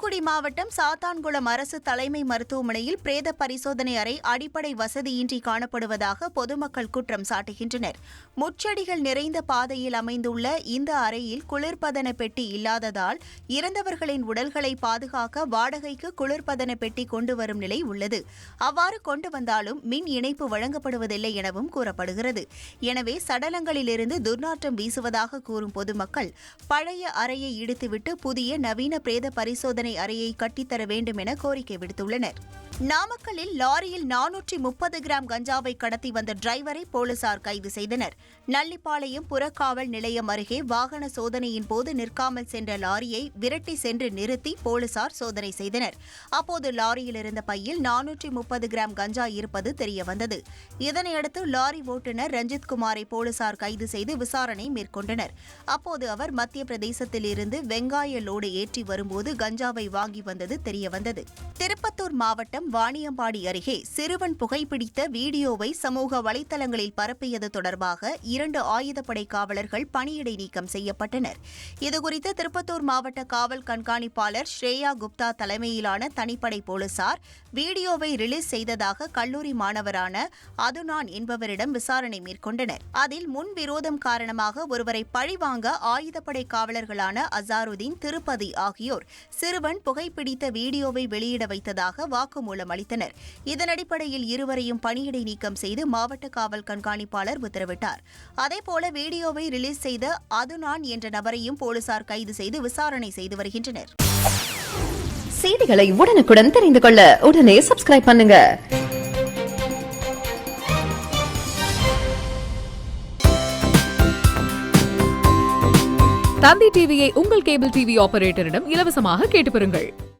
தூத்துக்குடி மாவட்டம் சாத்தான்குளம் அரசு தலைமை மருத்துவமனையில் பிரேத பரிசோதனை அறை அடிப்படை வசதியின்றி காணப்படுவதாக பொதுமக்கள் குற்றம் சாட்டுகின்றனர். முட்செடிகள் நிறைந்த பாதையில் அமைந்துள்ள இந்த அறையில் குளிர்பதன பெட்டி இல்லாததால் இறந்தவர்களின் உடல்களை பாதுகாக்க வாடகைக்கு குளிர்பதன பெட்டி கொண்டு வரும் நிலை உள்ளது. அவ்வாறு கொண்டு வந்தாலும் மின் இணைப்பு வழங்கப்படுவதில்லை எனவும் கூறப்படுகிறது. எனவே சடலங்களிலிருந்து துர்நாற்றம் வீசுவதாக கூறும் பொதுமக்கள் பழைய அறையை இடித்துவிட்டு புதிய நவீன பிரேத பரிசோதனை அறையை கட்டித்தர வேண்டும் என கோரிக்கை விடுத்துள்ளனர். நாமக்கல்லில் லாரியில் 430 கிராம் கஞ்சாவை கடத்தி வந்த டிரைவரை போலீசார் கைது செய்தனர். நல்லிப்பாளையம் புறக்காவல் நிலையம் அருகே வாகன சோதனையின் போது நிற்காமல் சென்ற லாரியை விரட்டி சென்று நிறுத்தி போலீசார் சோதனை செய்தனர். அப்போது லாரியில் இருந்த பையில் 430 கிராம் கஞ்சா இருப்பது தெரியவந்தது. இதனையடுத்து லாரி ஓட்டுநர் ரஞ்சித்குமாரை போலீசார் கைது செய்து விசாரணை மேற்கொண்டனர். அப்போது அவர் மத்திய பிரதேசத்தில் இருந்து வெங்காய லோடு ஏற்றி வரும்போது கஞ்சாவை வாங்கி வந்தது தெரியவந்தது. திருப்பத்தூர் மாவட்டம் வாணியம்பாடி அருகே சிறுவன் புகைப்பிடித்த வீடியோவை சமூக வலைதளங்களில் பரப்பியது தொடர்பாக 2 ஆயுதப்படை காவலர்கள் பணியிடை நீக்கம் செய்யப்பட்டனர். இதுகுறித்து திருப்பத்தூர் மாவட்ட காவல் கண்காணிப்பாளர் ஸ்ரேயா குப்தா தலைமையிலான தனிப்படை போலீசார் வீடியோவை ரிலீஸ் செய்ததாக கல்லூரி மாணவரான அதுனான் என்பவரிடம் விசாரணை மேற்கொண்டனர். அதில் முன்விரோதம் காரணமாக ஒருவரை பழிவாங்க ஆயுதப்படை காவலர்களான அசாருதீன், திருப்பதி ஆகியோர் சிறுவன் புகைப்பிடித்த வீடியோவை வெளியிட வைத்ததாக வாக்குமூலம் அளித்தனர். இதன் அடிப்படையில் இருவரையும் பணியிடை நீக்கம் செய்து மாவட்ட காவல் கண்காணிப்பாளர் உத்தரவிட்டார். அதேபோல வீடியோவை ரிலீஸ் செய்த அதுனான் என்ற நபரையும் போலீசார் கைது செய்து விசாரணை செய்து வருகின்றனர். செய்திகளை உடனுக்குடன் தெரிந்து கொள்ள உடனே சப்ஸ்கிரைப் பண்ணுங்க. தந்தி டிவியை உங்கள் கேபிள் டிவி ஆபரேட்டரிடம் இலவசமாக கேட்டு பெறுங்கள்.